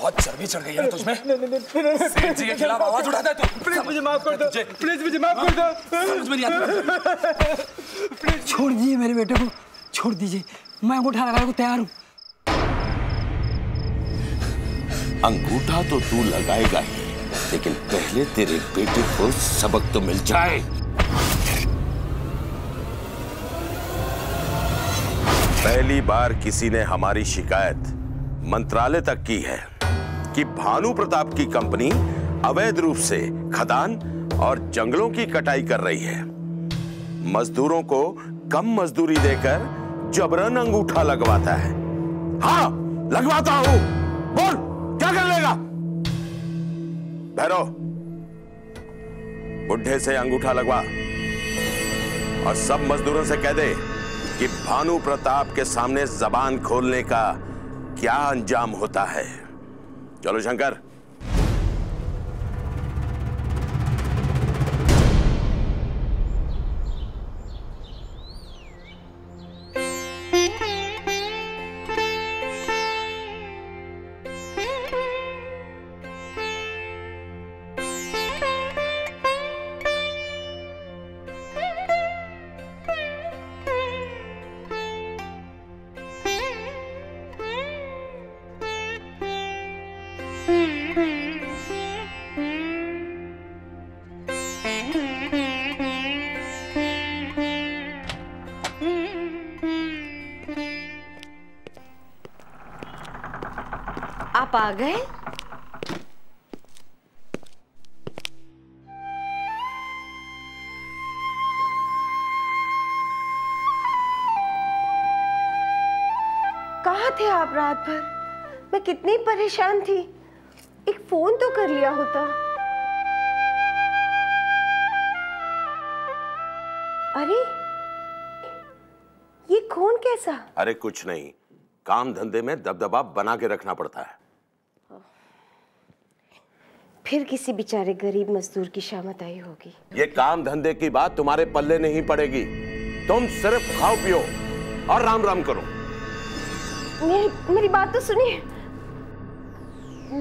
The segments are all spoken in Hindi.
बहुत चर्बी चढ़ गई है ना तुझमें। सेठ जी के खिलाफ आवाज उठाता है तू। प्लीज मुझे माफ कर दो, प्लीज मुझे माफ कर दो। समझ में नहीं आता। छोड़ दीजिए मेरे बेटे को, छोड़ दीजिए, मैं अंगूठा लगाने को तैयार हूँ। अंगूठा तो तू लगाएगा ही, लेकिन पहले तेरे बेटे को सबक तो मिल जाए। पहली बार किसी ने हमारी शिकायत मंत्रालय तक की है कि भानु प्रताप की कंपनी अवैध रूप से खदान और जंगलों की कटाई कर रही है। मजदूरों को कम मजदूरी देकर जबरन अंगूठा लगवाता है। हाँ, लगवाता हूं। बोल, क्या कर लेगा? भैरव, बुढ़े से अंगूठा लगवा और सब मजदूरों से कह दे कि भानु प्रताप के सामने जबान खोलने का क्या अंजाम होता है। चलो शंकर। आप आ गए? कहाँ थे आप रात भर? मैं कितनी परेशान थी। एक फोन तो कर लिया होता। अरे ये खून कैसा? अरे कुछ नहीं, काम धंधे में दबदबा बना के रखना पड़ता है। फिर किसी बेचारे गरीब मजदूर की शामत आई होगी। ये काम धंधे की बात तुम्हारे पल्ले नहीं पड़ेगी। तुम सिर्फ खाओ पियो और राम राम करो। मेरी बात तो सुनिए।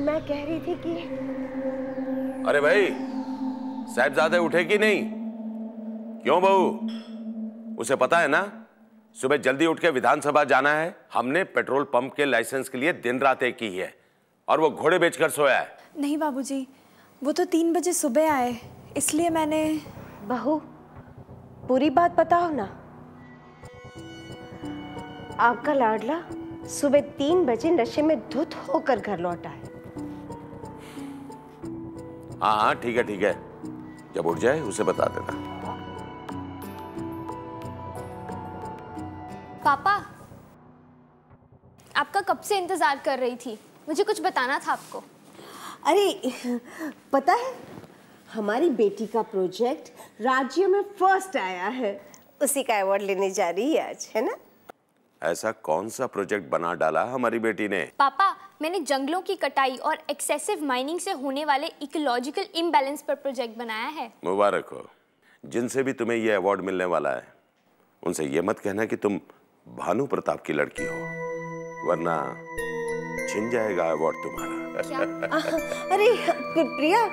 मैं कह रही थी कि अरे भाई, साहबजादे उठे कि नहीं? क्यों बहू, उसे पता है ना सुबह जल्दी उठ के विधानसभा जाना है। हमने पेट्रोल पंप के लाइसेंस के लिए दिन रात एक की है और वो घोड़े बेचकर सोया है। नहीं बाबूजी, वो तो 3 बजे सुबह आए, इसलिए मैंने। बहू, पूरी बात बताओ ना। आपका लाडला सुबह 3 बजे नशे में धुत होकर घर लौटा है। हाँ हाँ ठीक है ठीक है, जब उठ जाए उसे बता देना। पापा, आपका कब से इंतजार कर रही थी, मुझे कुछ बताना था आपको। अरे पता है, हमारी बेटी का प्रोजेक्ट राज्य में फर्स्ट आया है, उसी का अवार्ड लेने जा रही है आज, है ना? ऐसा कौन सा प्रोजेक्ट बना डाला हमारी बेटी ने? पापा, मैंने जंगलों की कटाई और एक्सेसिव माइनिंग से होने वाले इकोलॉजिकल इम्बैलेंस पर प्रोजेक्ट बनाया है। मुबारक हो। जिनसे भी तुम्हें यह अवार्ड मिलने वाला है उनसे ये मत कहना कि तुम भानु प्रताप की लड़की हो, वरना छिन जाएगा अवार्ड तुम्हारा। अरे प्रिया,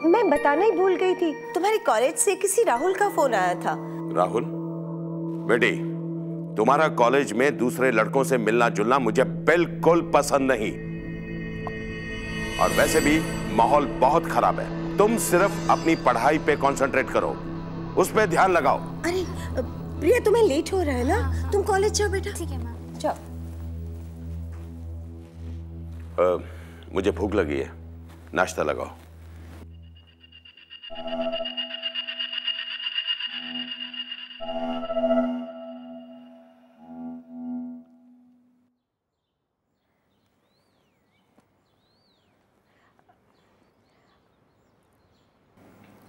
मैं बताना ही भूल गई थी, तुम्हारे कॉलेज से किसी राहुल का फोन आया था। राहुल? बेटी, तुम्हारा कॉलेज में दूसरे लड़कों से मिलना जुलना मुझे बिल्कुल पसंद नहीं, और वैसे भी माहौल बहुत खराब है। तुम सिर्फ अपनी पढ़ाई पे कंसंट्रेट करो, उस पे ध्यान लगाओ। अरे प्रिया, तुम्हें लेट हो रहा है ना, तुम कॉलेज जाओ बेटा। ठीक है मैम, जाओ। मुझे भूख लगी है, नाश्ता लगाओ।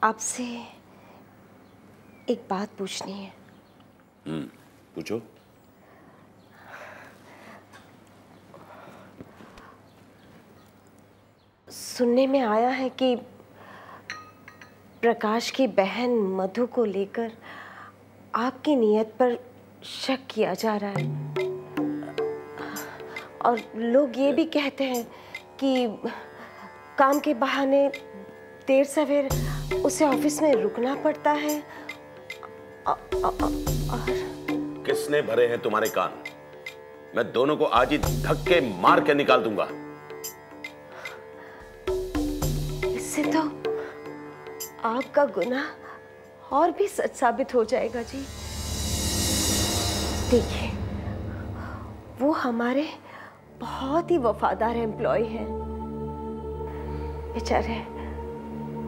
आपसे एक बात पूछनी है। पूछो। सुनने में आया है कि प्रकाश की बहन मधु को लेकर आपकी नीयत पर शक किया जा रहा है, और लोग ये भी कहते हैं कि काम के बहाने देर सवेर उसे ऑफिस में रुकना पड़ता है। और किसने भरे हैं तुम्हारे कान? मैं दोनों को आज ही धक्के मार के निकाल दूंगा। इससे तो आपका गुनाह और भी सच साबित हो जाएगा जी। देखिए, वो हमारे बहुत ही वफादार एम्प्लॉय हैं, बेचारे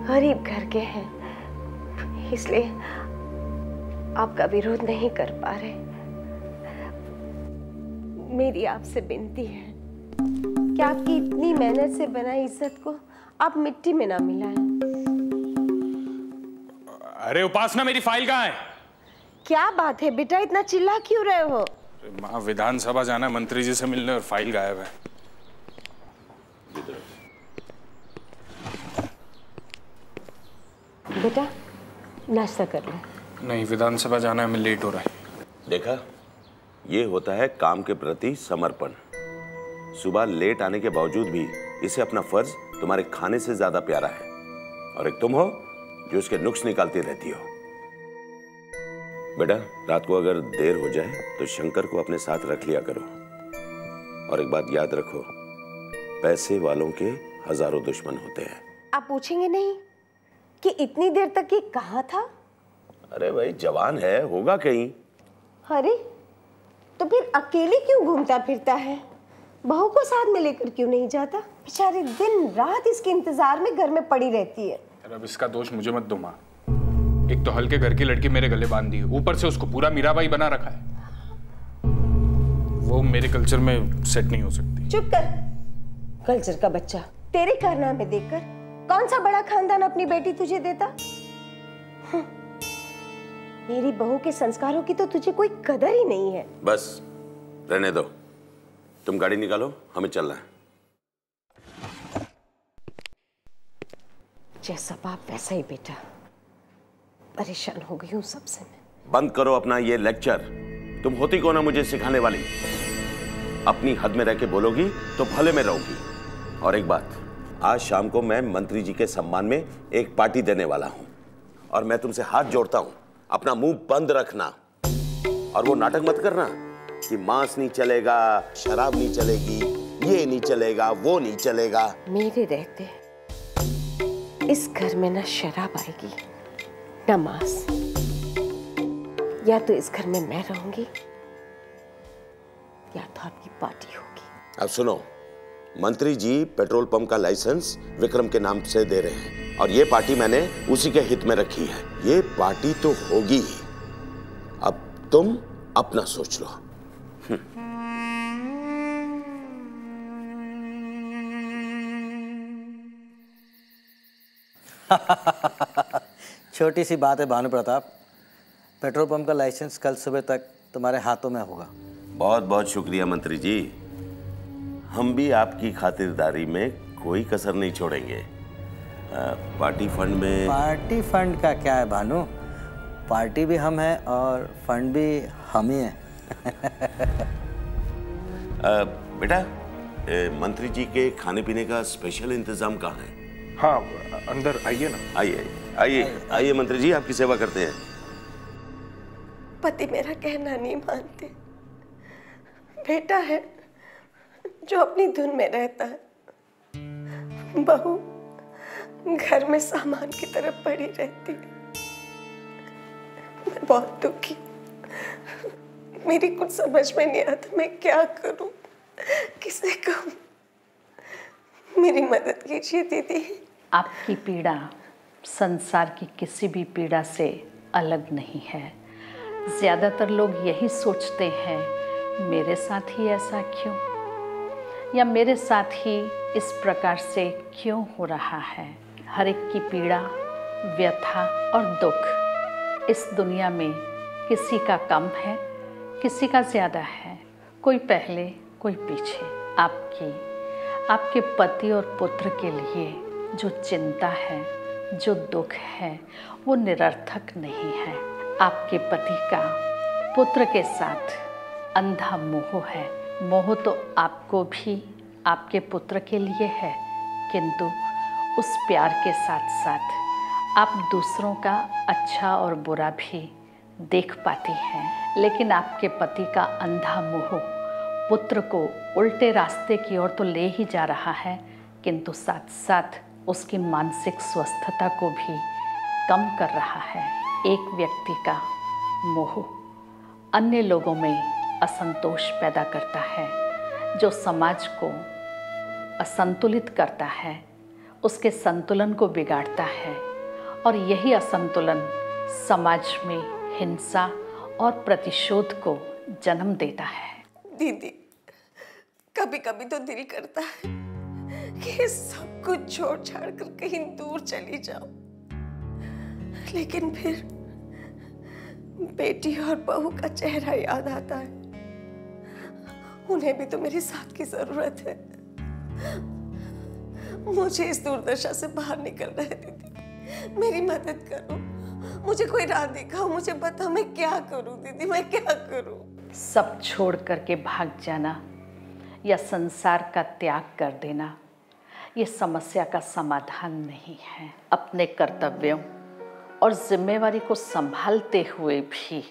गरीब घर के हैं, इसलिए आपका विरोध नहीं कर पा रहे। मेरी आपसे विनती है कि आपकी इतनी मेहनत से बनाई इज्जत को आप मिट्टी में ना मिलाएं। अरे उपासना, मेरी फाइल कहाँ है? क्या बात है बेटा, इतना चिल्ला क्यों रहे हो? माँ, विधानसभा जाना है मंत्री जी से मिलने और फाइल गायब है। बेटा नाश्ता कर लो। नहीं, विधानसभा जाना है, मैं लेट हो रहा है। देखा, ये होता है काम के प्रति समर्पण। सुबह लेट आने के बावजूद भी इसे अपना फर्ज तुम्हारे खाने से ज्यादा प्यारा है। और एक तुम हो जो उसके नुक्स निकालती रहती हो। बेटा, रात को अगर देर हो जाए तो शंकर को अपने साथ रख लिया करो। और एक बात याद रखो, पैसे वालों के हजारों दुश्मन होते हैं। आप पूछेंगे नहीं कि इतनी देर तक ये कहाँ था? अरे भाई, जवान है, होगा कहीं। अरे तो फिर अकेले क्यों घूमता फिरता है? बहू को साथ में लेकर क्यों नहीं जाता? बेचारी दिन रात इसके इंतजार में घर में पड़ी रहती है। अब इसका दोष मुझे मत दो माँ। एक तो हल्के घर की लड़की मेरे गले बांध दी, ऊपर से उसको पूरा मीराबाई बना रखा है। वो मेरे कल्चर में सेट नहीं हो सकती। चुप कर, कल्चर का बच्चा। तेरे कारनामे देखकर कौन सा बड़ा खानदान अपनी बेटी तुझे देता? मेरी बहू के संस्कारों की तो तुझे कोई कदर ही नहीं है। बस रहने दो, तुम गाड़ी निकालो, हमें चलना है। जैसा बाप वैसा ही बेटा। परेशान हो गई हूँ सबसे मैं। बंद करो अपना ये लेक्चर। तुम होती कौन है मुझे सिखाने वाली? अपनी हद में रह के बोलोगी तो भले में रहोगी। और एक बात, आज शाम को मैं मंत्री जी के सम्मान में एक पार्टी देने वाला हूं, और मैं तुमसे हाथ जोड़ता हूं, अपना मुंह बंद रखना। और वो नाटक मत करना कि मांस नहीं चलेगा, शराब नहीं चलेगी, ये नहीं चलेगा, वो नहीं चलेगा। मेरे रहते इस घर में ना शराब आएगी ना मांस। या तो इस घर में मैं रहूंगी या तो आपकी पार्टी होगी। अब सुनो, मंत्री जी पेट्रोल पंप का लाइसेंस विक्रम के नाम से दे रहे हैं, और ये पार्टी मैंने उसी के हित में रखी है। ये पार्टी तो होगी ही। अब तुम अपना सोच लो। छोटी सी बात है भानु प्रताप, पेट्रोल पंप का लाइसेंस कल सुबह तक तुम्हारे हाथों में होगा। बहुत बहुत शुक्रिया मंत्री जी, हम भी आपकी खातिरदारी में कोई कसर नहीं छोड़ेंगे। पार्टी फंड का क्या है भानु, पार्टी भी हम हैं और फंड भी हम ही हैं। बेटा, मंत्री जी के खाने पीने का स्पेशल इंतजाम कहाँ है? हाँ, अंदर आइए ना। आइए आइए आइए मंत्री जी, आपकी सेवा करते हैं। पति मेरा कहना नहीं मानते। बेटा है जो अपनी धुन में रहता है, बहू घर में सामान की तरफ पड़ी रहती है। मैं बहुत दुखी, मेरी कुछ समझ में नहीं आता मैं क्या करूं, किसे कहूं। मेरी मदद कीजिए दीदी। आपकी पीड़ा संसार की किसी भी पीड़ा से अलग नहीं है। ज़्यादातर लोग यही सोचते हैं, मेरे साथ ही ऐसा क्यों, या मेरे साथ ही इस प्रकार से क्यों हो रहा है। हर एक की पीड़ा, व्यथा और दुख इस दुनिया में किसी का कम है, किसी का ज़्यादा है, कोई पहले कोई पीछे। आपके पति और पुत्र के लिए जो चिंता है, जो दुख है, वो निरर्थक नहीं है। आपके पति का पुत्र के साथ अंधा मोह है। मोह तो आपको भी आपके पुत्र के लिए है, किंतु उस प्यार के साथ साथ आप दूसरों का अच्छा और बुरा भी देख पाती हैं। लेकिन आपके पति का अंधा मोह पुत्र को उल्टे रास्ते की ओर तो ले ही जा रहा है, किंतु साथ साथ उसकी मानसिक स्वस्थता को भी कम कर रहा है। एक व्यक्ति का मोह अन्य लोगों में असंतोष पैदा करता है, जो समाज को असंतुलित करता है, उसके संतुलन को बिगाड़ता है, और यही असंतुलन समाज में हिंसा और प्रतिशोध को जन्म देता है। दीदी, कभी कभी तो दिल करता है कि सब कुछ छोड़ छाड़ कर कहीं दूर चली जाओ, लेकिन फिर बेटी और बहू का चेहरा याद आता है। उन्हें भी तो मेरे साथ की जरूरत है। मुझे इस दुर्दशा से बाहर निकलना है दीदी, मेरी मदद करो, मुझे कोई राह दिखाओ, मुझे बताओ मैं क्या करूं दीदी, मैं क्या करूं? सब छोड़ करके भाग जाना या संसार का त्याग कर देना ये समस्या का समाधान नहीं है। अपने कर्तव्यों और जिम्मेवारी को संभालते हुए भी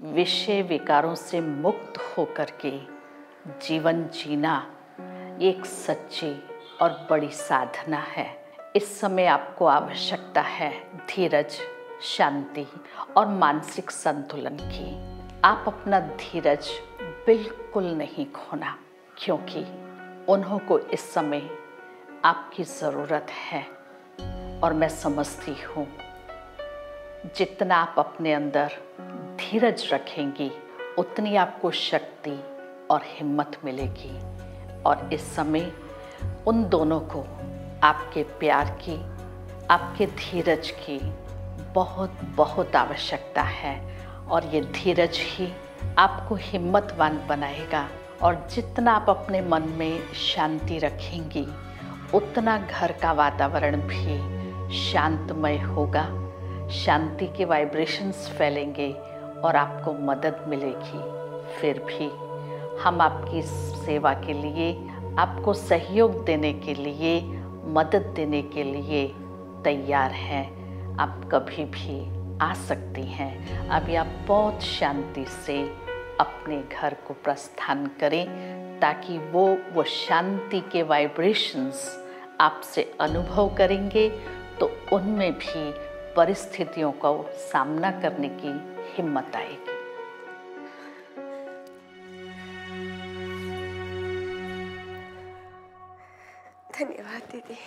विषय विकारों से मुक्त होकर के जीवन जीना एक सच्ची और बड़ी साधना है। इस समय आपको आवश्यकता है धीरज, शांति और मानसिक संतुलन की। आप अपना धीरज बिल्कुल नहीं खोना, क्योंकि उन्हों को इस समय आपकी ज़रूरत है। और मैं समझती हूँ जितना आप अपने अंदर धीरज रखेंगी उतनी आपको शक्ति और हिम्मत मिलेगी। और इस समय उन दोनों को आपके प्यार की, आपके धीरज की बहुत बहुत आवश्यकता है। और ये धीरज ही आपको हिम्मतवान बनाएगा। और जितना आप अपने मन में शांति रखेंगी उतना घर का वातावरण भी शांतमय होगा, शांति के वाइब्रेशंस फैलेंगे और आपको मदद मिलेगी। फिर भी हम आपकी सेवा के लिए, आपको सहयोग देने के लिए, मदद देने के लिए तैयार हैं। आप कभी भी आ सकती हैं। अभी आप बहुत शांति से अपने घर को प्रस्थान करें, ताकि वो शांति के वाइब्रेशंस आपसे अनुभव करेंगे तो उनमें भी परिस्थितियों का सामना करने की हिम्मत आएगी। धन्यवाद दीदी।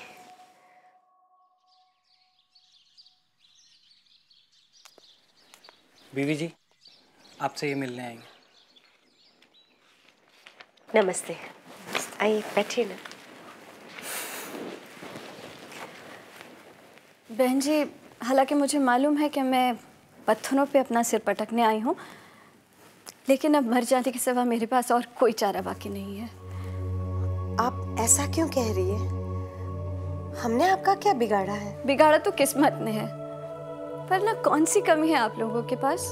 बीवी जी, आपसे ये मिलने आएंगे। नमस्ते, आइए बैठिए ना। बहन जी, हालांकि मुझे मालूम है कि मैं पत्थरों पे अपना सिर पटकने आई हूँ, लेकिन अब मर जाने के सिवा मेरे पास और कोई चारा बाकी नहीं है। आप ऐसा क्यों कह रही है? हमने आपका क्या बिगाड़ा है? बिगाड़ा तो किस्मत ने है, पर ना कौन सी कमी है आप लोगों के पास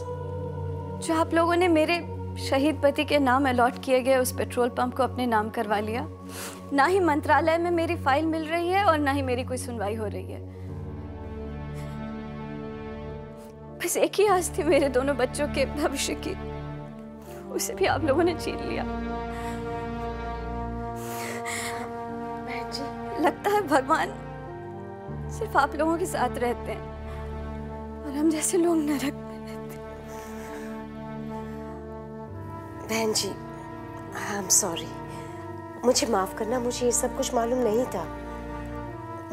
जो आप लोगों ने मेरे शहीद पति के नाम अलॉट किए गए उस पेट्रोल पंप को अपने नाम करवा लिया। ना ही मंत्रालय में मेरी फाइल मिल रही है और ना ही मेरी कोई सुनवाई हो रही है। बस एक ही आस थी मेरे दोनों बच्चों के भविष्य की, उसे भी आप लोगों ने छीन लिया। लगता है भगवान सिर्फ आप लोगों के साथ रहते हैं और हम जैसे लोग नरक में रहते हैं। बहन जी, आई एम सॉरी, मुझे माफ करना, मुझे ये सब कुछ मालूम नहीं था।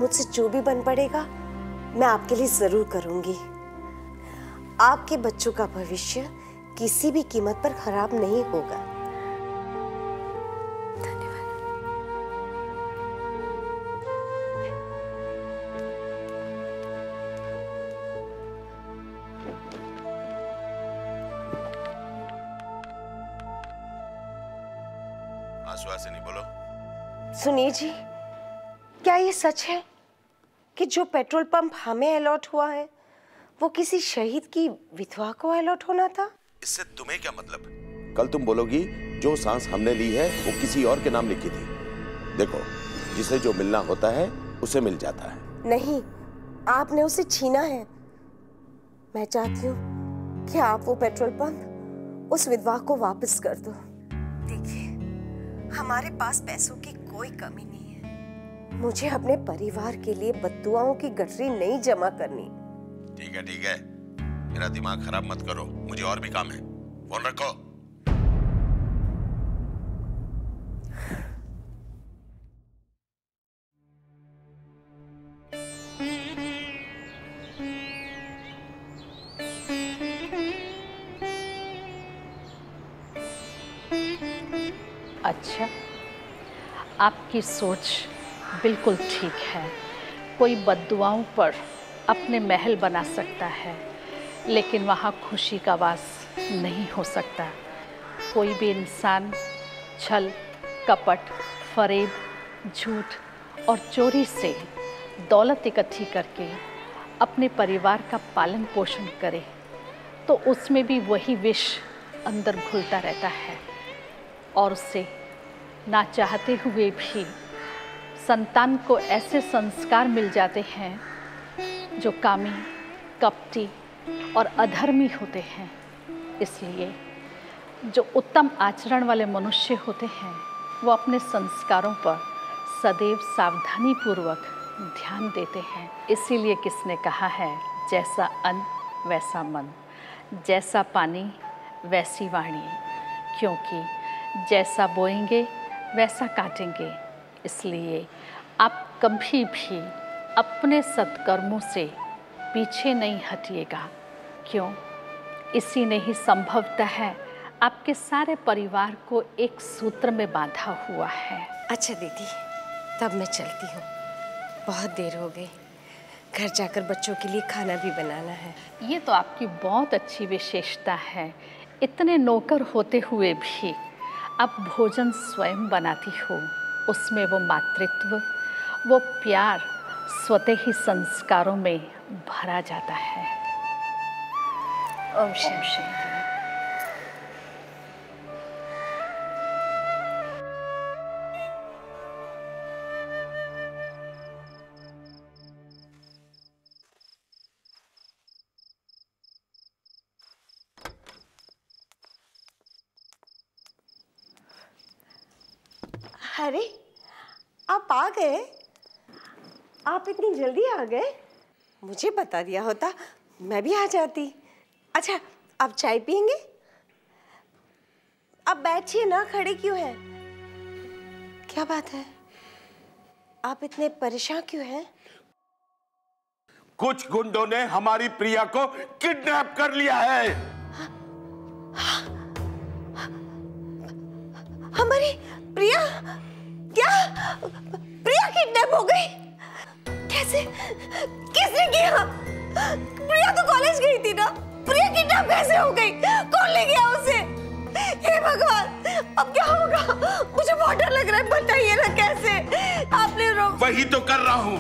मुझसे जो भी बन पड़ेगा मैं आपके लिए जरूर करूंगी। आपके बच्चों का भविष्य किसी भी कीमत पर खराब नहीं होगा। आश्वासिनी, बोलो। सुनिए जी, क्या ये सच है कि जो पेट्रोल पंप हमें अलॉट हुआ है वो किसी शहीद की विधवा को अलॉट होना था? इससे तुम्हें क्या मतलब? कल तुम बोलोगी जो सांस हमने ली है वो किसी और के नाम लिखी थी। देखो, जिसे जो मिलना होता है उसे मिल जाता है। नहीं, आपने उसे छीना है। मैं चाहती हूँ कि आप वो पेट्रोल पंप उस विधवा को वापस कर दो। देखिए, हमारे पास पैसों की कोई कमी नहीं है। मुझे अपने परिवार के लिए बद्दुआओं की गठरी नहीं जमा करनी। ठीक है ठीक है, मेरा दिमाग खराब मत करो, मुझे और भी काम है। फोन रखो। अच्छा, आपकी सोच बिल्कुल ठीक है। कोई बद्दुआओं पर अपने महल बना सकता है, लेकिन वहाँ खुशी का वास नहीं हो सकता। कोई भी इंसान छल, कपट, फरेब, झूठ और चोरी से दौलत इकट्ठी करके अपने परिवार का पालन पोषण करे तो उसमें भी वही विष अंदर घुलता रहता है और उससे ना चाहते हुए भी संतान को ऐसे संस्कार मिल जाते हैं जो कामी, कपटी और अधर्मी होते हैं। इसलिए जो उत्तम आचरण वाले मनुष्य होते हैं वो अपने संस्कारों पर सदैव सावधानी पूर्वक ध्यान देते हैं। इसीलिए किसने कहा है, जैसा अन्न वैसा मन, जैसा पानी वैसी वाणी, क्योंकि जैसा बोएंगे वैसा काटेंगे। इसलिए आप कभी भी अपने सत्कर्मों से पीछे नहीं हटिएगा। क्यों? इसी ने ही संभवतः है आपके सारे परिवार को एक सूत्र में बांधा हुआ है। अच्छा दीदी, तब मैं चलती हूँ, बहुत देर हो गई। घर जाकर बच्चों के लिए खाना भी बनाना है। ये तो आपकी बहुत अच्छी विशेषता है। इतने नौकर होते हुए भी आप भोजन स्वयं बनाती हो। उसमें वो मातृत्व, वो प्यार स्वतः ही संस्कारों में भरा जाता है। ओम शांति। अरे, आप आ गए? आप इतनी जल्दी आ गए? मुझे बता दिया होता, मैं भी आ जाती। अच्छा, आप चाय पियेंगे? आप बैठिए ना, खड़े क्यों हैं? क्या बात है? आप इतने परेशान क्यों हैं? कुछ गुंडों ने हमारी प्रिया को किडनैप कर लिया है। हमारी प्रिया? क्या प्रिया किडनैप हो गई? कैसे? किसने किया? प्रिया तो कॉलेज गई थी ना। प्रिया किडनैप कैसे हो गई? कौन ले गया उसे? हे भगवान, अब क्या होगा? मुझे बहुत डर लग रहा है, बताइए ना कैसे? आपने वही तो कर रहा हूँ।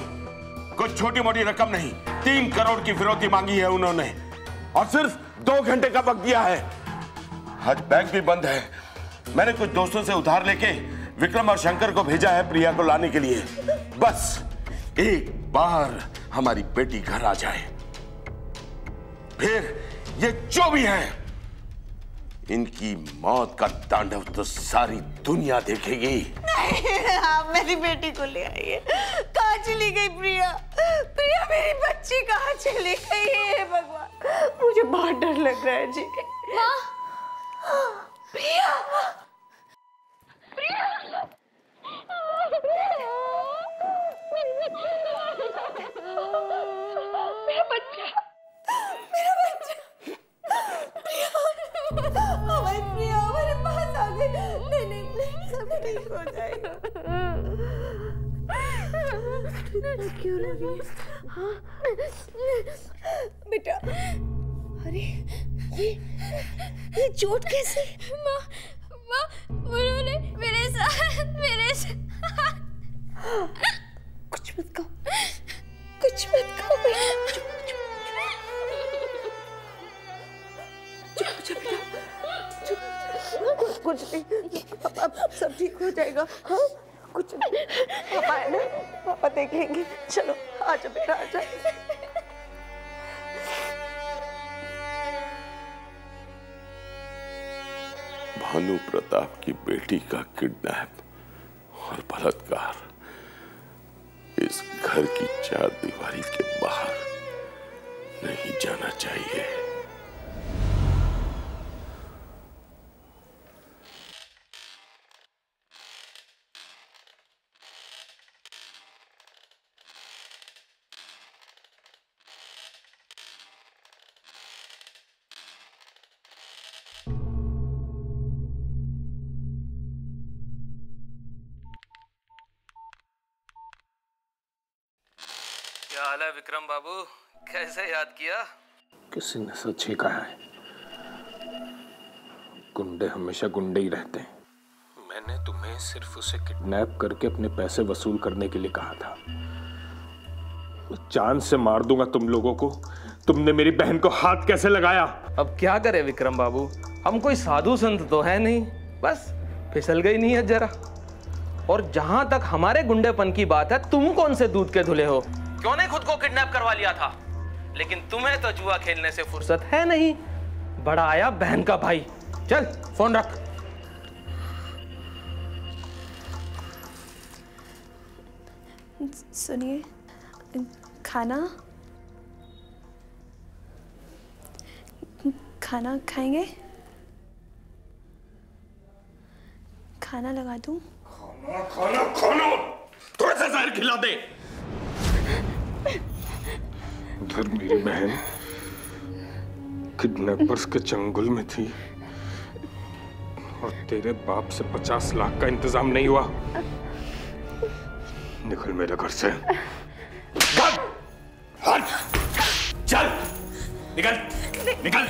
कुछ छोटी मोटी रकम नहीं, 3 करोड़ की फिरौती मांगी है उन्होंने और सिर्फ 2 घंटे का वक्त दिया है। आज बैंक भी बंद है। मैंने कुछ दोस्तों से उधार लेके विक्रम और शंकर को भेजा है प्रिया को लाने के लिए। बस एक बार हमारी बेटी घर आ जाए, फिर ये जो भी है, इनकी मौत का तांडव तो सारी दुनिया देखेगी। नहीं, आप मेरी बेटी को ले आइए। कहाँ चली गई प्रिया? प्रिया मेरी बच्ची कहाँ चली गई है भगवान? मुझे बहुत डर लग रहा है जी। माँ, प्रिया, मेरा बच्चा, हमारी प्रिया हमारे पास आ गई। नहीं नहीं नहीं, सब ठीक हो जाएगा। क्यों रो रही है? हाँ बेटा, अरे ये चोट कैसे? माँ, उन्होंने मेरे साथ कुछ मत कहो, कुछ मत कहो बेटा। चुप चुप बेटा, कुछ नहीं, अब सब ठीक हो जाएगा। हाँ, कुछ नहीं। देख लेंगे। चलो आजा बेटा आजा। भानु प्रताप की बेटी का किडनैप और बलात्कार इस घर की चार दीवारी के बाहर नहीं जाना चाहिए। क्या हाल है विक्रम बाबू, कैसे याद किया? किसी ने सच ही कहा है, गुंडे हमेशा गुंडे ही रहते हैं। मैंने तुम्हें सिर्फ उसे किडनैप करके अपने पैसे वसूल करने के लिए कहा था। मैं जान से मार दूंगा तुम लोगों को। तुमने मेरी बहन को हाथ कैसे लगाया? अब क्या करे विक्रम बाबू, हम कोई साधु संत तो है नहीं, बस फिसल गई नहीं है जरा। और जहां तक हमारे गुंडेपन की बात है, तुम कौन से दूध के धुले हो? क्यों नहीं खुद को किडनैप करवा लिया था? लेकिन तुम्हें तो जुआ खेलने से फुर्सत है नहीं। बड़ा आया बहन का भाई। चल फोन रख। सुनिए, खाना खाएंगे? खाना लगा दूं? खाना थोड़ा सा जहर खिला दे। उधर मेरी बहन किडनैपर्स के चंगुल में थी और तेरे बाप से 50 लाख का इंतजाम नहीं हुआ। निकल मेरे घर से। चल निकल निकल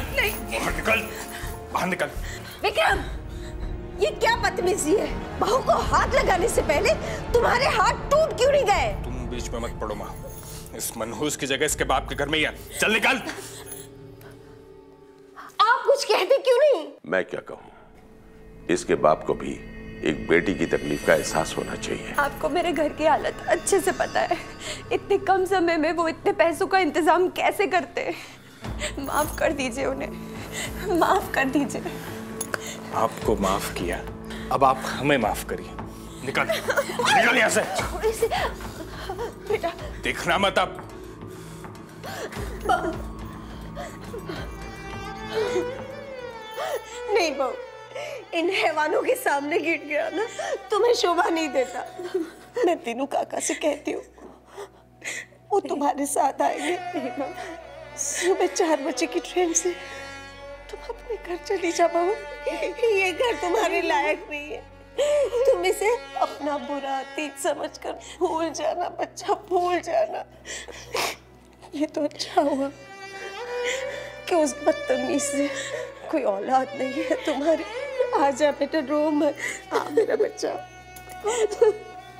बाहर निकल, बाहर निकल। विक्रम, ये क्या बदतमीजी है? बहू को हाथ लगाने से पहले तुम्हारे हाथ टूट क्यों नहीं गए? तुम बीच में मत पड़ो माँ, इस मनहूस की जगह इसके बाप के घर में ही है। चल निकल। आप कुछ कहते क्यों नहीं? मैं क्या कहूँ, इसके बाप को भी एक बेटी की तकलीफ का एहसास होना चाहिए। आपको मेरे घर की हालत अच्छे से पता है। इतने कम समय में वो इतने पैसों का इंतजाम कैसे करते? माफ कर दीजिए उन्हें, माफ कर दीजिए। आपको माफ किया, अब आप हमें माफ करिए। निकल निकल यहाँ से। थोड़ी सी बेटा, देखना मत अब। नहीं बहू, इन हैवानों के सामने गिर गया ना, तुम्हें शोभा नहीं देता। मैं तीनों काका से कहती हूँ, वो तुम्हारे साथ आएंगे। सुबह 4 बजे की ट्रेन से तुम अपने घर चली जा बहू। ये घर तुम्हारे लायक नहीं है। तुम इसे अपना बुरा अतीत समझकर भूल जाना बच्चा, भूल जाना। ये तो अच्छा हुआ कि उस बदतमीज से कोई औलाद नहीं है तुम्हारी। आजा बेटा, रो मत। आ मेरा बच्चा,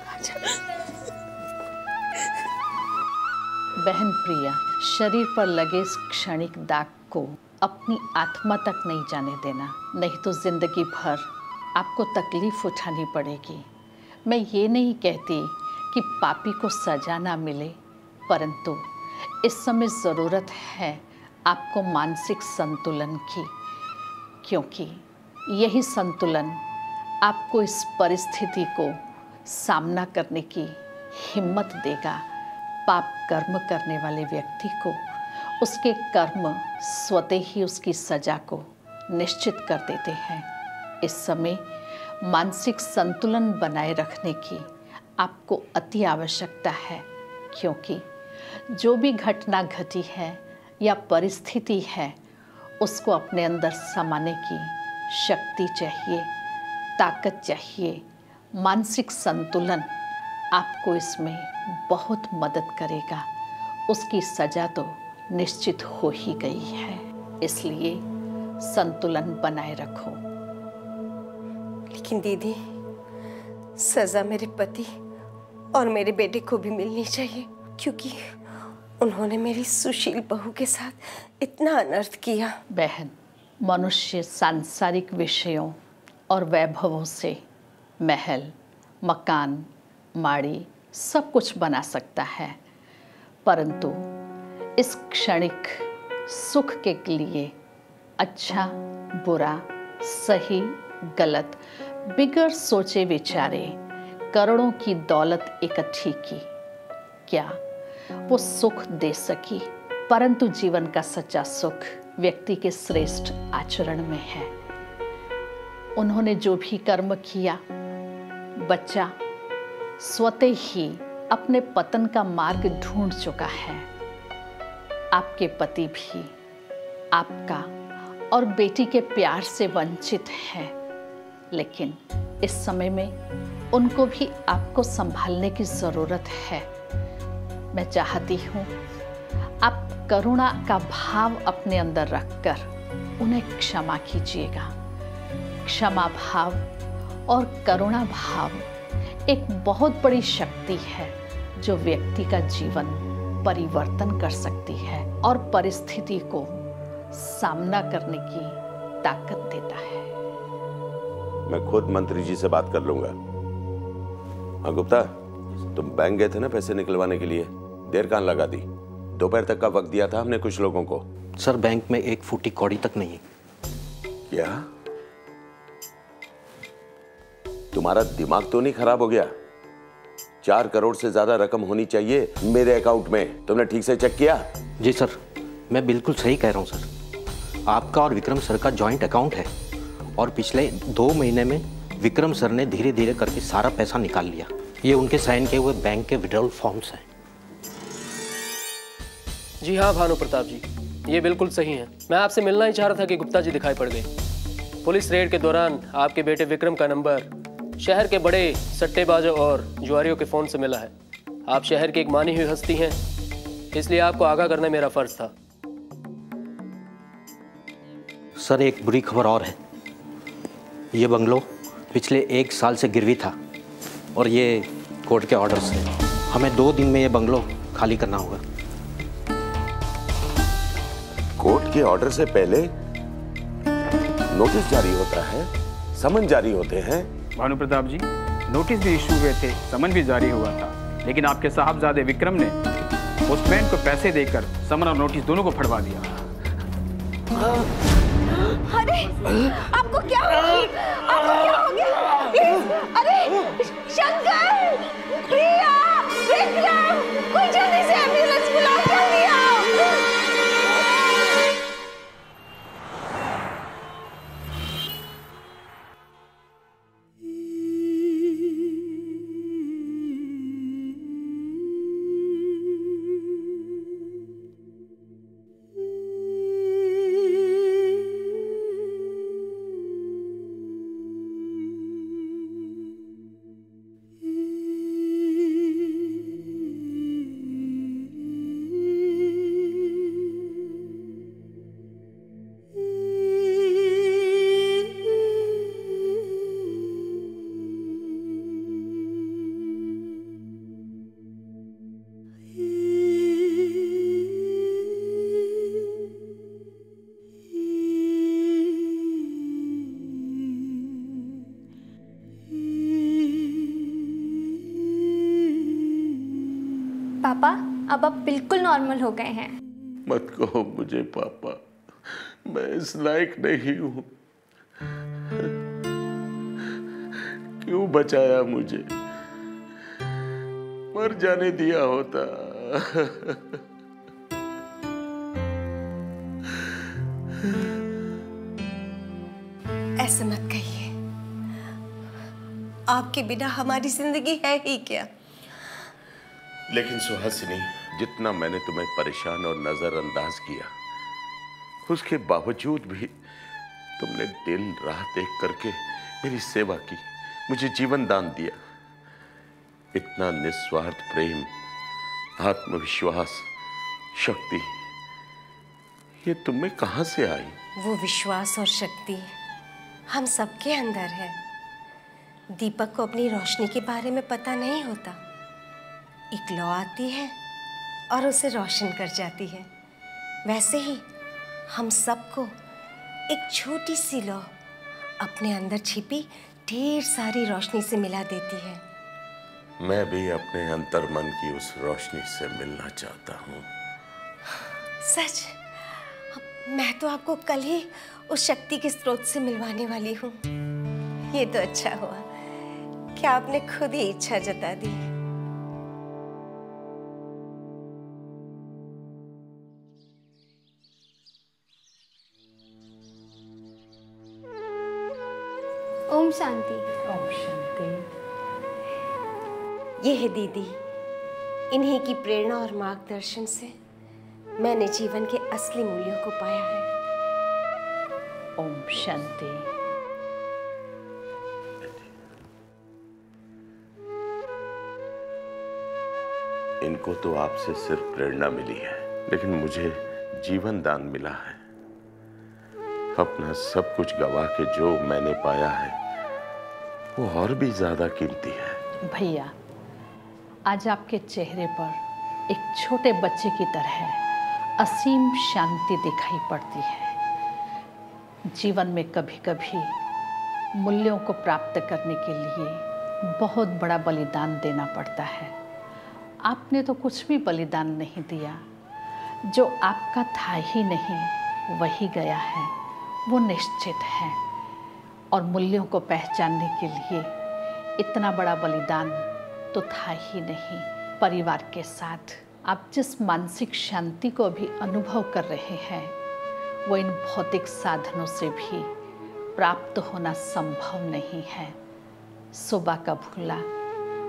आजा। बहन प्रिया, शरीर पर लगे इस क्षणिक दाग को अपनी आत्मा तक नहीं जाने देना, नहीं तो जिंदगी भर आपको तकलीफ उठानी पड़ेगी। मैं ये नहीं कहती कि पापी को सजा ना मिले, परंतु इस समय ज़रूरत है आपको मानसिक संतुलन की, क्योंकि यही संतुलन आपको इस परिस्थिति को सामना करने की हिम्मत देगा। पाप कर्म करने वाले व्यक्ति को उसके कर्म स्वतः ही उसकी सजा को निश्चित कर देते हैं। इस समय मानसिक संतुलन बनाए रखने की आपको अति आवश्यकता है, क्योंकि जो भी घटना घटी है या परिस्थिति है, उसको अपने अंदर समाने की शक्ति चाहिए, ताकत चाहिए। मानसिक संतुलन आपको इसमें बहुत मदद करेगा। उसकी सजा तो निश्चित हो ही गई है, इसलिए संतुलन बनाए रखो। लेकिन दीदी, सजा मेरे पति और मेरे बेटे को भी मिलनी चाहिए, क्योंकि उन्होंने मेरी सुशील बहू के साथ इतना अनर्थ किया। बहन, मनुष्य सांसारिक विषयों और वैभवों से महल, मकान, माड़ी, सब कुछ बना सकता है, परंतु इस क्षणिक सुख के लिए अच्छा बुरा सही गलत बिगड़ सोचे विचारे करोड़ों की दौलत इकट्ठी की, क्या वो सुख दे सकी? परंतु जीवन का सच्चा सुख व्यक्ति के श्रेष्ठ आचरण में है। उन्होंने जो भी कर्म किया, बच्चा स्वतः ही अपने पतन का मार्ग ढूंढ चुका है। आपके पति भी आपका और बेटी के प्यार से वंचित है, लेकिन इस समय में उनको भी आपको संभालने की जरूरत है। मैं चाहती हूँ आप करुणा का भाव अपने अंदर रखकर उन्हें क्षमा कीजिएगा। क्षमा भाव और करुणा भाव एक बहुत बड़ी शक्ति है जो व्यक्ति का जीवन परिवर्तन कर सकती है और परिस्थिति को सामना करने की ताकत देता है। मैं खुद मंत्री जी से बात कर लूंगा। हाँ गुप्ता, तुम बैंक गए थे ना पैसे निकलवाने के लिए, देर कहाँ लगा दी? दोपहर तक का वक्त दिया था हमने कुछ लोगों को। सर बैंक में 1 फुटी कौड़ी तक नहीं है। क्या तुम्हारा दिमाग तो नहीं खराब हो गया? 4 करोड़ से ज्यादा रकम होनी चाहिए मेरे अकाउंट में, तुमने ठीक से चेक किया? जी सर, मैं बिल्कुल सही कह रहा हूँ सर। आपका और विक्रम सर का जॉइंट अकाउंट है और पिछले 2 महीने में विक्रम सर ने धीरे धीरे करके सारा पैसा निकाल लिया। ये उनके साइन किए हुए बैंक के विड्रॉल फॉर्म्स हैं। जी हाँ भानु प्रताप जी, ये बिल्कुल सही है। मैं आपसे मिलना ही चाह रहा था कि गुप्ता जी दिखाई पड़ गए। पुलिस रेड के दौरान आपके बेटे विक्रम का नंबर शहर के बड़े सट्टेबाजों और जुआरियों के फ़ोन से मिला है। आप शहर की एक मानी हुई हस्ती हैं, इसलिए आपको आगाह करना मेरा फ़र्ज़ था। सर एक बुरी खबर और है। ये बंगलो पिछले 1 साल से गिरवी था और ये कोर्ट के ऑर्डर से हमें 2 दिन में ये बंगलो खाली करना होगा। कोर्ट के ऑर्डर से पहले नोटिस जारी होता है, समन जारी होते हैं। भानु प्रताप जी, नोटिस भी इशू हुए थे, समन भी जारी हुआ था, लेकिन आपके साहबजादे विक्रम ने पोस्टमैन को पैसे देकर समन और नोटिस दोनों को फड़वा दिया। अरे आपको क्या हो गया? आपको क्या हो गया? प्लीज, अरे शंकर, प्रिया, विक्रम, कोई जल्दी से एम्बुलेंस बुलाओ, जल्दी आओ। पापा अब आप बिल्कुल नॉर्मल हो गए हैं। मत कहो मुझे पापा, मैं इस लायक नहीं हूं। क्यों बचाया मुझे? मर जाने दिया होता। ऐसा मत कहिए, आपके बिना हमारी जिंदगी है ही क्या? लेकिन सुहासिनी, जितना मैंने तुम्हें परेशान और नजरअंदाज किया, उसके बावजूद भी तुमने दिन रात एक करके मेरी सेवा की, मुझे जीवन दान दिया। इतना निस्वार्थ प्रेम, आत्मविश्वास, शक्ति, ये तुम्हें कहां से आई? वो विश्वास और शक्ति हम सबके अंदर है। दीपक को अपनी रोशनी के बारे में पता नहीं होता। एक लौ आती है और उसे रोशन कर जाती है। वैसे ही हम सबको एक छोटी सी लौ अपने अंदर छिपी ढेर सारी रोशनी से मिला देती है। मैं भी अपने अंतर्मन की उस रोशनी से मिलना चाहता हूँ। सच? मैं तो आपको कल ही उस शक्ति के स्रोत से मिलवाने वाली हूँ। ये तो अच्छा हुआ कि आपने खुद ही इच्छा जता दी। ओम शांति। ओम शांति। ये है दीदी, इन्हीं की प्रेरणा और मार्गदर्शन से मैंने जीवन के असली मूल्यों को पाया है। ओम शांति। इनको तो आपसे सिर्फ प्रेरणा मिली है, लेकिन मुझे जीवन दान मिला है। अपना सब कुछ गवा के जो मैंने पाया है वो और भी ज्यादा कीमती है। भैया, आज आपके चेहरे पर एक छोटे बच्चे की तरह असीम शांति दिखाई पड़ती है। जीवन में कभी कभी मूल्यों को प्राप्त करने के लिए बहुत बड़ा बलिदान देना पड़ता है। आपने तो कुछ भी बलिदान नहीं दिया। जो आपका था ही नहीं वही गया है, वो निश्चित है। और मूल्यों को पहचानने के लिए इतना बड़ा बलिदान तो था ही नहीं। परिवार के साथ आप जिस मानसिक शांति को भी अनुभव कर रहे हैं वो इन भौतिक साधनों से भी प्राप्त होना संभव नहीं है। सुबह का भूला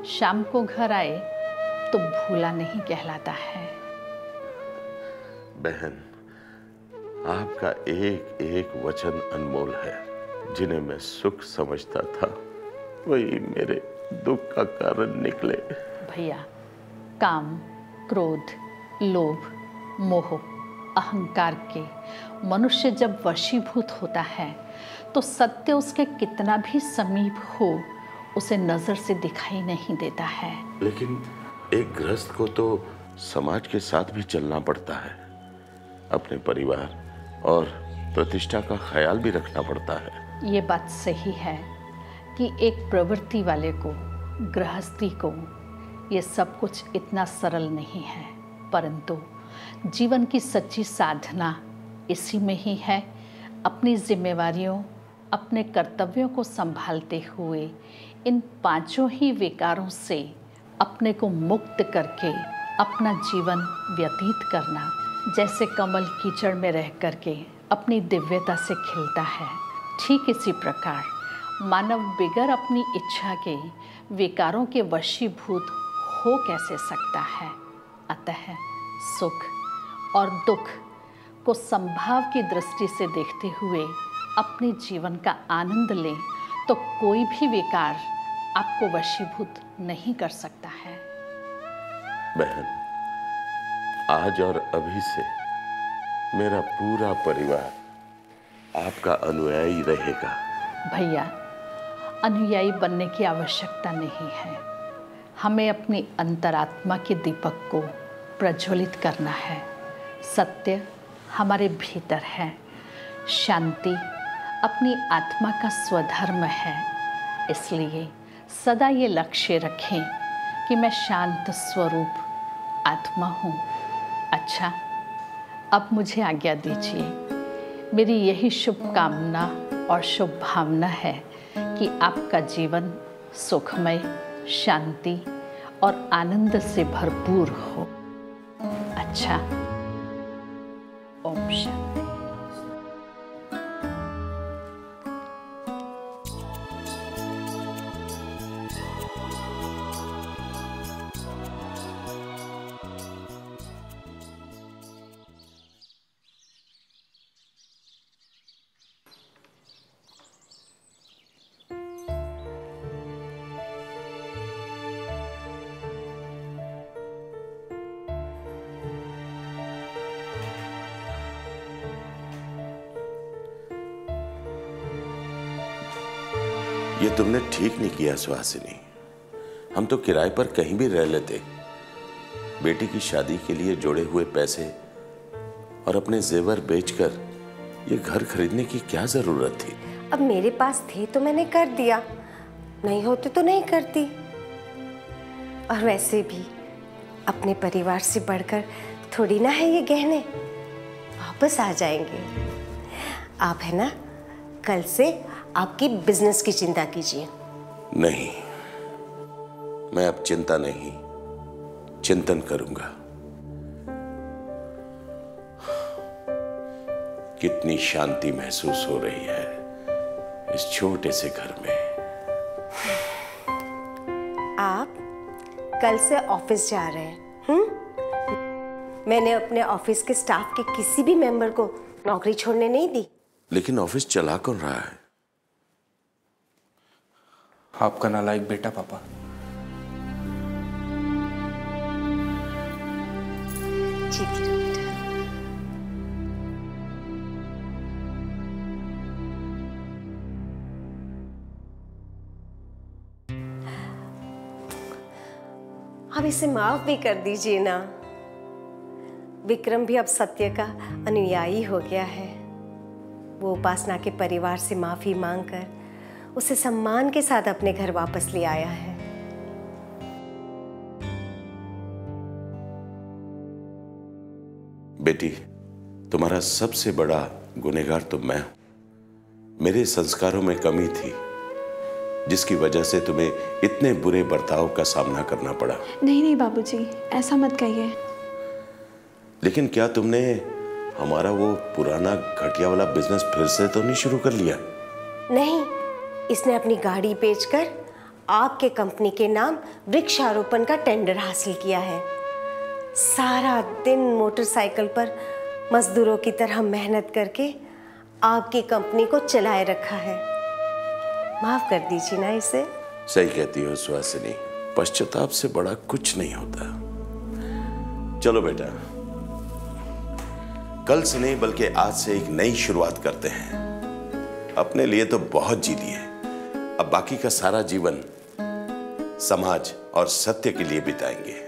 शाम को घर आए तो भूला नहीं कहलाता है। बहन, आपका एक एक वचन अनमोल है। जिन्हें मैं सुख समझता था वही मेरे दुख का कारण निकले। भैया, काम, क्रोध, लोभ, मोह, अहंकार के मनुष्य जब वशीभूत होता है तो सत्य उसके कितना भी समीप हो उसे नजर से दिखाई नहीं देता है। लेकिन एक गृहस्थ को तो समाज के साथ भी चलना पड़ता है। अपने परिवार और प्रतिष्ठा का ख्याल भी रखना पड़ता है। ये बात सही है कि एक प्रवृत्ति वाले को, गृहस्थी को ये सब कुछ इतना सरल नहीं है, परंतु जीवन की सच्ची साधना इसी में ही है। अपनी जिम्मेवारियों, अपने कर्तव्यों को संभालते हुए इन पांचों ही विकारों से अपने को मुक्त करके अपना जीवन व्यतीत करना। जैसे कमल कीचड़ में रह करके अपनी दिव्यता से खिलता है, ठीक इसी प्रकार मानव बिगर अपनी इच्छा के विकारों के वशीभूत हो कैसे सकता है। अतः सुख और दुख को संभाव की दृष्टि से देखते हुए अपने जीवन का आनंद लें तो कोई भी विकार आपको वशीभूत नहीं कर सकता है। बहन, आज और अभी से मेरा पूरा परिवार आपका अनुयायी रहेगा। भैया, अनुयायी बनने की आवश्यकता नहीं है। हमें अपनी अंतरात्मा के दीपक को प्रज्वलित करना है। सत्य हमारे भीतर है। शांति अपनी आत्मा का स्वधर्म है। इसलिए सदा ये लक्ष्य रखें कि मैं शांत स्वरूप आत्मा हूँ। अच्छा, अब मुझे आज्ञा दीजिए। मेरी यही शुभकामना और शुभ भावना है कि आपका जीवन सुखमय, शांति और आनंद से भरपूर हो। अच्छा, ओम शांति। ये तुमने ठीक नहीं किया सुहासिनी। हम तो किराए पर कहीं भी रह लेते। बेटी की शादी के लिए जोड़े हुए पैसे और अपने जेवर बेचकर ये घर खरीदने की क्या जरूरत थी। अब मेरे पास थे तो मैंने कर दिया, नहीं होते तो नहीं करती। और वैसे भी अपने परिवार से बढ़कर थोड़ी ना है ये गहने, वापस आ जाएंगे। आप है ना, कल से आपकी बिजनेस की चिंता कीजिए। नहीं, मैं अब चिंता नहीं, चिंतन करूंगा। कितनी शांति महसूस हो रही है इस छोटे से घर में। आप कल से ऑफिस जा रहे हैं? मैंने अपने ऑफिस के स्टाफ के किसी भी मेंबर को नौकरी छोड़ने नहीं दी। लेकिन ऑफिस चला कौन रहा है? आपका नालायक बेटा पापा। जीती रहो बेटा। अब इसे माफ भी कर दीजिए ना। विक्रम भी अब सत्य का अनुयायी हो गया है। वो उपासना के परिवार से माफी मांगकर उसे सम्मान के साथ अपने घर वापस ले आया है। बेटी, तुम्हारा सबसे बड़ा गुनहगार तो मैं हूं। मेरे संस्कारों में कमी थी, जिसकी वजह से तुम्हें इतने बुरे बर्ताव का सामना करना पड़ा। नहीं नहीं बाबूजी, ऐसा मत कहिए। लेकिन क्या तुमने हमारा वो पुराना घटिया वाला बिजनेस फिर से तो नहीं शुरू कर लिया? नहीं, इसने अपनी गाड़ी बेचकर आपके कंपनी के नाम वृक्षारोपण का टेंडर हासिल किया है। सारा दिन मोटरसाइकिल पर मजदूरों की तरह मेहनत करके आपकी कंपनी को चलाए रखा है। माफ कर दीजिए ना इसे। सही कहती हो सुहासिनी, पश्चाताप से बड़ा कुछ नहीं होता। चलो बेटा, कल से नहीं बल्कि आज से एक नई शुरुआत करते हैं। अपने लिए तो बहुत जी लिए, अब बाकी का सारा जीवन समाज और सत्य के लिए बिताएंगे।